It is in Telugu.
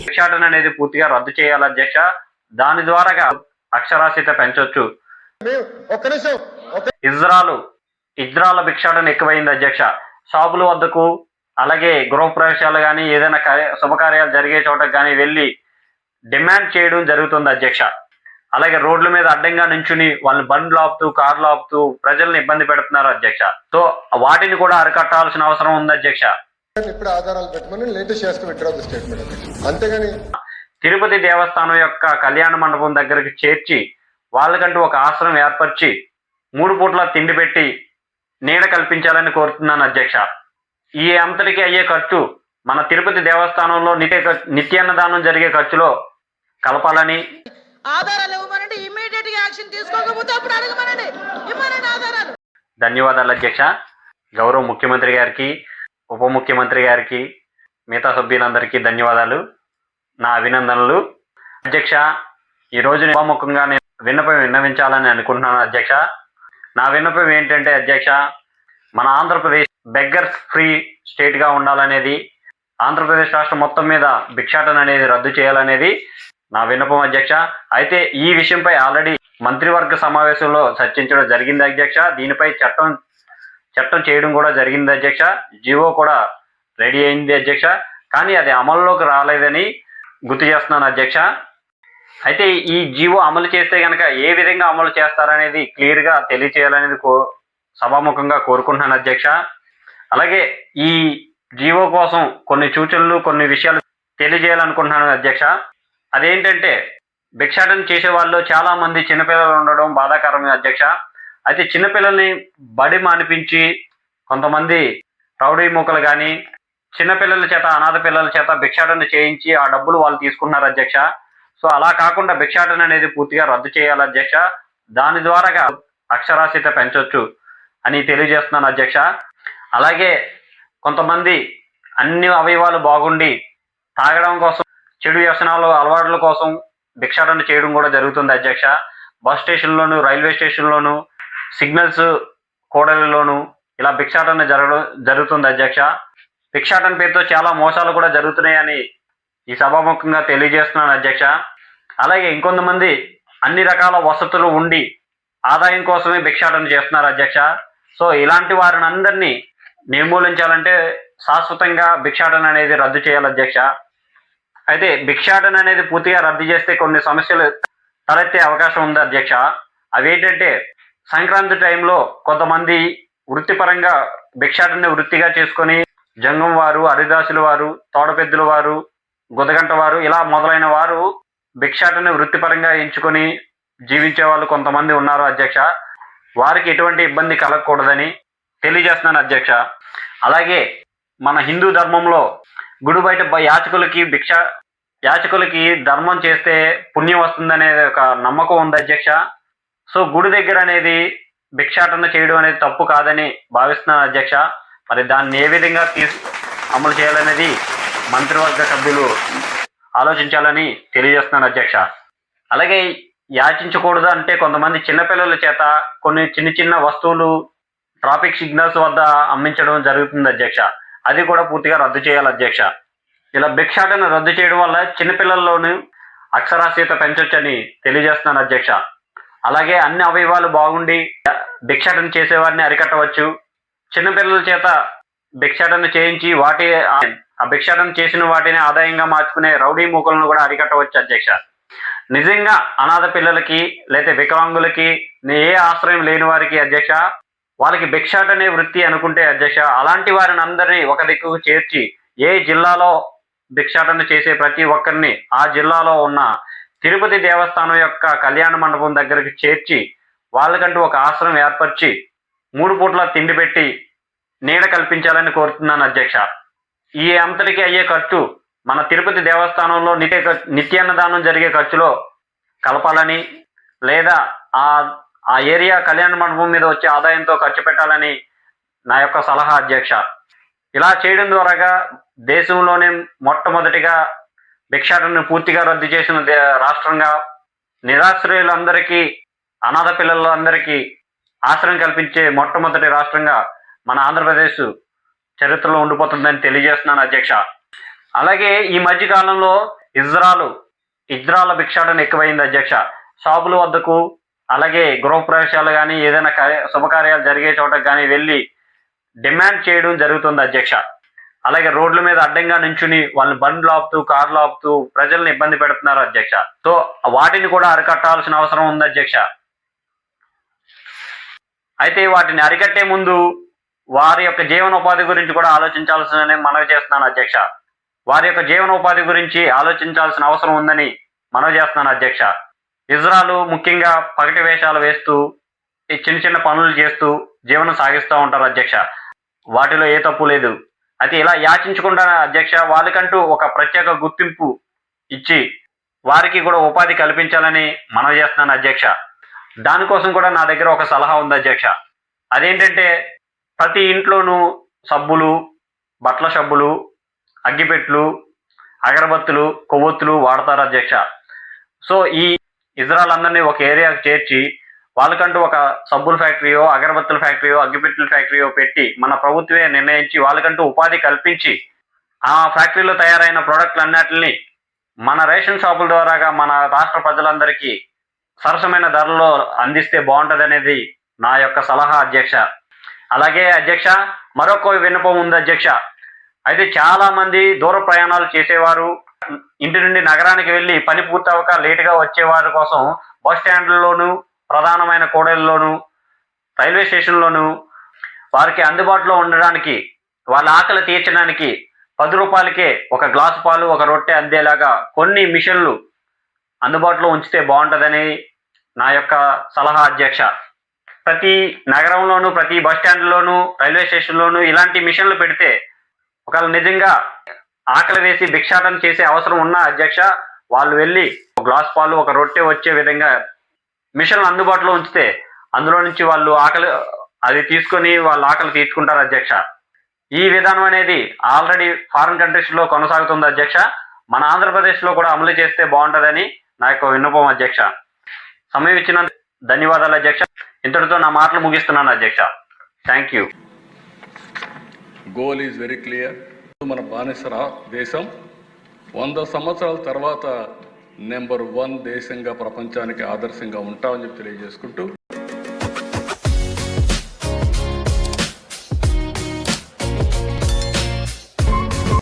భిక్షాటన అనేది పూర్తిగా రద్దు చేయాలి అధ్యక్ష. దాని ద్వారా అక్షరాస్యత పెంచొచ్చు. ఇజ్రాల భిక్షాటన ఎక్కువైంది అధ్యక్ష. షాపుల వద్దకు, అలాగే గృహప్రవేశాలు కానీ ఏదైనా శుభకార్యాలు జరిగే చోటకు కానీ వెళ్ళి డిమాండ్ చేయడం జరుగుతుంది అధ్యక్ష. అలాగే రోడ్ల మీద అడ్డంగా నుంచుని వాళ్ళని బండ్లు ఆపుతూ, కార్లు ఆపుతూ ప్రజల్ని ఇబ్బంది పెడుతున్నారు అధ్యక్ష. సో వాటిని కూడా అరికట్టాల్సిన అవసరం ఉంది అధ్యక్ష. ఇప్పుడు ఆధారాలు పెట్టుకుని లేటెస్ట్ స్టేట్మెంట్. అంతేగాని తిరుపతి దేవస్థానం యొక్క కళ్యాణ మండపం దగ్గరికి చేర్చి వాళ్ళకంటూ ఒక ఆశ్రమం ఏర్పరిచి 3 పూట్ల తిండి పెట్టి నీడ కల్పించాలని కోరుతున్నాను అధ్యక్ష. ఈ అంతటికి అయ్యే ఖర్చు మన తిరుపతి దేవస్థానంలో నిత్యాన్నదానం జరిగే ఖర్చులో కలపాలని. ధన్యవాదాలు అధ్యక్ష. గౌరవ ముఖ్యమంత్రి గారికి, ఉప ముఖ్యమంత్రి గారికి, మిగతా సభ్యులందరికీ ధన్యవాదాలు, నా అభినందనలు అధ్యక్ష. ఈరోజు ఉపముఖంగా నేను విన్నపం విన్నవించాలని అనుకుంటున్నాను అధ్యక్ష. నా విన్నపం ఏంటంటే అధ్యక్ష, మన ఆంధ్రప్రదేశ్ బెగ్గర్స్ ఫ్రీ స్టేట్గా ఉండాలనేది, ఆంధ్రప్రదేశ్ రాష్ట్రం మొత్తం మీద భిక్షాటన అనేది రద్దు చేయాలనేది నా విన్నపం అధ్యక్ష. అయితే ఈ విషయంపై ఆల్రెడీ మంత్రివర్గ సమావేశంలో చర్చించడం జరిగింది అధ్యక్ష. దీనిపై చట్టం చేయడం కూడా జరిగింది అధ్యక్ష. జీవో కూడా రెడీ అయింది అధ్యక్ష. కానీ అది అమల్లోకి రాలేదని గుర్తు చేస్తున్నాను అధ్యక్ష. అయితే ఈ జీవో అమలు చేస్తే కనుక ఏ విధంగా అమలు చేస్తారనేది క్లియర్గా తెలియచేయాలనేది సభాముఖంగా కోరుకుంటున్నాను అధ్యక్ష. అలాగే ఈ జీవో కోసం కొన్ని సూచనలు, కొన్ని విషయాలు తెలియజేయాలనుకుంటున్నాను అధ్యక్ష. అదేంటంటే భిక్షాటన చేసే వాళ్ళు చాలా మంది చిన్నపిల్లలు ఉండడం బాధాకరమే అధ్యక్ష. అయితే చిన్నపిల్లల్ని బడి మానిపించి కొంతమంది రౌడీ మూకలు కానీ చిన్నపిల్లల చేత, అనాథ పిల్లల చేత భిక్షాటన చేయించి ఆ డబ్బులు వాళ్ళు తీసుకుంటున్నారు అధ్యక్ష. సో అలా కాకుండా భిక్షాటన అనేది పూర్తిగా రద్దు చేయాలి అధ్యక్ష. దాని ద్వారా అక్షరాస్యత పెంచొచ్చు అని తెలియజేస్తున్నాను అధ్యక్ష. అలాగే కొంతమంది అన్ని అవయవాలు బాగుండి తాగడం కోసం, చెడు వ్యసనాలు అలవాట్ల కోసం భిక్షాటన చేయడం కూడా జరుగుతుంది అధ్యక్ష. బస్ స్టేషన్లోను, రైల్వే స్టేషన్లోను, సిగ్నల్స్ కూడలిలోను ఇలా భిక్షాటన జరుగుతుంది అధ్యక్ష. భిక్షాటన పేరుతో చాలా మోసాలు కూడా జరుగుతున్నాయని ఈ సభాముఖంగా తెలియజేస్తున్నాను అధ్యక్ష. అలాగే ఇంకొంతమంది అన్ని రకాల వసతులు ఉండి ఆదాయం కోసమే భిక్షాటన చేస్తున్నారు అధ్యక్ష. సో ఇలాంటి వారిని అందరినీ నిర్మూలించాలంటే శాశ్వతంగా భిక్షాటన అనేది రద్దు చేయాలి అధ్యక్ష. అయితే భిక్షాటన అనేది పూర్తిగా రద్దు చేస్తే కొన్ని సమస్యలు తలెత్తే అవకాశం ఉంది అధ్యక్ష. అవేంటంటే సంక్రాంతి టైంలో కొంతమంది వృత్తిపరంగా భిక్షాటన వృత్తిగా చేసుకొని జంగం వారు, హరిదాసుల వారు, తోడపెద్దుల వారు, గుదగంట వారు ఇలా మొదలైన వారు భిక్షాటన వృత్తిపరంగా ఎంచుకొని జీవించే వాళ్ళు కొంతమంది ఉన్నారు అధ్యక్ష. వారికి ఎటువంటి ఇబ్బంది కలగకూడదని తెలియజేస్తున్నాను అధ్యక్ష. అలాగే మన హిందూ ధర్మంలో గుడి బయట యాచకులకి ధర్మం చేస్తే పుణ్యం వస్తుందనే ఒక నమ్మకం ఉంది అధ్యక్ష. సో గుడి దగ్గర అనేది భిక్షాటన చేయడం అనేది తప్పు కాదని భావిస్తున్నాను అధ్యక్ష. మరి దాన్ని ఏ విధంగా అమలు చేయాలనేది మంత్రివర్గ సభ్యులు ఆలోచించాలని తెలియజేస్తున్నాను అధ్యక్ష. అలాగే యాచించకూడదు అంటే కొంతమంది చిన్నపిల్లల చేత కొన్ని చిన్న వస్తువులు ట్రాఫిక్ సిగ్నల్స్ వద్ద అమ్మించడం జరుగుతుంది అధ్యక్ష. అది కూడా పూర్తిగా రద్దు చేయాలి అధ్యక్ష. ఇలా భిక్షాటన రద్దు చేయడం వల్ల చిన్నపిల్లల్లోనూ అక్షరాస్యత పెంచొచ్చని తెలియజేస్తున్నాను అధ్యక్ష. అలాగే అన్ని అవయవాలు బాగుండి భిక్షాటన చేసేవారిని అరికట్టవచ్చు. చిన్నపిల్లల చేత భిక్షాటన చేయించి ఆ భిక్షాటన చేసిన వాటిని ఆదాయంగా మార్చుకునే రౌడీ మూకలను కూడా అరికట్టవచ్చు అధ్యక్ష. నిజంగా అనాథ పిల్లలకి లేదా వికలాంగులకి ఏ ఆశ్రయం లేని వారికి అధ్యక్ష, వాళ్ళకి భిక్షాటనే వృత్తి అనుకుంటే అధ్యక్ష, అలాంటి వారిని అందరినీ ఒక దిక్కుకు చేర్చి ఏ జిల్లాలో భిక్షాటన చేసే ప్రతి ఒక్కరిని ఆ జిల్లాలో ఉన్న తిరుపతి దేవస్థానం యొక్క కళ్యాణ మండపం దగ్గరికి చేర్చి వాళ్ళకంటూ ఒక ఆశ్రమం ఏర్పరిచి 3 పూట్ల తిండి పెట్టి నీడ కల్పించాలని కోరుతున్నాను అధ్యక్ష. ఈ అంతటికి అయ్యే ఖర్చు మన తిరుపతి దేవస్థానంలో నిత్యాన్నదానం జరిగే ఖర్చులో కలపాలని, లేదా ఆ ఏరియా కళ్యాణ మండపం మీద వచ్చే ఆదాయంతో ఖర్చు పెట్టాలని నా యొక్క సలహా అధ్యక్ష. ఇలా చేయడం ద్వారా దేశంలోనే మొట్టమొదటిగా భిక్షాటనను పూర్తిగా రద్దు చేసిన రాష్ట్రంగా, నిరాశ్రయులందరికీ, అనాథ పిల్లలందరికీ ఆశ్రయం కల్పించే మొట్టమొదటి రాష్ట్రంగా మన ఆంధ్రప్రదేశ్ చరిత్రలో ఉండిపోతుందని తెలియజేస్తున్నాను అధ్యక్ష. అలాగే ఈ మధ్య కాలంలో ఇజ్రాల భిక్షాటన ఎక్కువైంది అధ్యక్ష. షాపుల వద్దకు, అలాగే గృహప్రవేశాలు కానీ ఏదైనా శుభకార్యాలు జరిగే చోటకు కానీ వెళ్ళి డిమాండ్ చేయడం జరుగుతుంది అధ్యక్ష. అలాగే రోడ్ల మీద అడ్డంగా నుంచుని వాళ్ళని బండ్లు ఆపుతూ, కార్లు ఆపుతూ ప్రజల్ని ఇబ్బంది పెడుతున్నారు అధ్యక్ష. సో వాటిని కూడా అరికట్టాల్సిన అవసరం ఉంది అధ్యక్ష. అయితే వాటిని అరికట్టే ముందు వారి యొక్క జీవనోపాధి గురించి కూడా ఆలోచించాల్సిందని మనవి చేస్తున్నాను అధ్యక్ష. వారి యొక్క జీవనోపాధి గురించి ఆలోచించాల్సిన అవసరం ఉందని మనవి చేస్తున్నాను అధ్యక్ష. ఇజ్రాయలు ముఖ్యంగా పగటి వేషాలు వేస్తూ ఈ చిన్న చిన్న పనులు చేస్తూ జీవనం సాగిస్తూ ఉంటారు అధ్యక్ష. వాటిలో ఏ తప్పు లేదు. అయితే ఇలా యాచించకుండా అధ్యక్ష వాళ్ళకంటూ ఒక ప్రత్యేక గుర్తింపు ఇచ్చి వారికి కూడా ఉపాధి కల్పించాలని మనవి చేస్తున్నాను అధ్యక్ష. దానికోసం కూడా నా దగ్గర ఒక సలహా ఉంది అధ్యక్ష. అదేంటంటే ప్రతి ఇంట్లోనూ సబ్బులు, బట్టల సబ్బులు, అగ్గిపెట్లు, అగరబత్తులు, కొవ్వొత్తులు వాడతారు అధ్యక్ష. సో ఈ ఇజ్రాయల్ అందరినీ ఒక ఏరియాకు చేర్చి వాళ్ళకంటూ ఒక సబ్బుల ఫ్యాక్టరీయో, అగరబత్తుల ఫ్యాక్టరీయో, అగ్గిపెట్టెల ఫ్యాక్టరీయో పెట్టి మన ప్రభుత్వమే నిర్ణయించి వాళ్ళకంటూ ఉపాధి కల్పించి ఆ ఫ్యాక్టరీలో తయారైన ప్రోడక్ట్లన్నిటిని మన రేషన్ షాపుల ద్వారాగా మన రాష్ట్ర ప్రజలందరికీ సరసమైన ధరల్లో అందిస్తే బాగుంటుంది అనేది నా యొక్క సలహా అధ్యక్ష. అలాగే అధ్యక్ష మరొక విన్నపం ఉంది అధ్యక్ష. అయితే చాలా మంది దూర ప్రయాణాలు చేసేవారు, ఇంటి నుండి నగరానికి వెళ్ళి పని పూర్తవక లేటుగా వచ్చేవారి కోసం బస్ స్టాండ్లలోను, ప్రధానమైన కూడళ్లలోను, రైల్వే స్టేషన్లోను వారికి అందుబాటులో ఉండడానికి, వాళ్ళ ఆకలి తీర్చడానికి 10 రూపాయలకే ఒక గ్లాసు పాలు, ఒక రొట్టె అందేలాగా కొన్ని మిషన్లు అందుబాటులో ఉంచితే బాగుంటుందని నా యొక్క సలహా అధ్యక్ష. ప్రతి నగరంలోను, ప్రతి బస్ స్టాండ్లోను, రైల్వే స్టేషన్లోను ఇలాంటి మిషన్లు పెడితే ఒకవేళ నిజంగా ఆకలి వేసి భిక్షాటన చేసే అవసరం ఉన్న అధ్యక్ష వాళ్ళు వెళ్ళి ఒక గ్లాస్ పాలు, ఒక రొట్టె వచ్చే విధంగా మిషన్లు అందుబాటులో ఉంచితే అందులో నుంచి వాళ్ళు అది తీసుకొని వాళ్ళ ఆకలి తీర్చుకుంటారు అధ్యక్ష. ఈ విధానం అనేది ఆల్రెడీ ఫారిన్ కంట్రీస్లో కొనసాగుతుంది అధ్యక్ష. మన ఆంధ్రప్రదేశ్లో కూడా అమలు చేస్తే బాగుంటుందని నా యొక్క విన్నపం అధ్యక్ష. సమయం ఇచ్చిన ధన్యవాదాలు అధ్యక్ష. ఇంతటితో నా మాటలు ముగిస్తున్నాను అధ్యక్ష. Thank you. Goal is very clear. మన బానిస దేశం 100 సంవత్సరాల తర్వాత నెంబర్ 1 దేశంగా ప్రపంచానికి ఆదర్శంగా ఉంటామని చెప్పి తెలియజేసుకుంటూ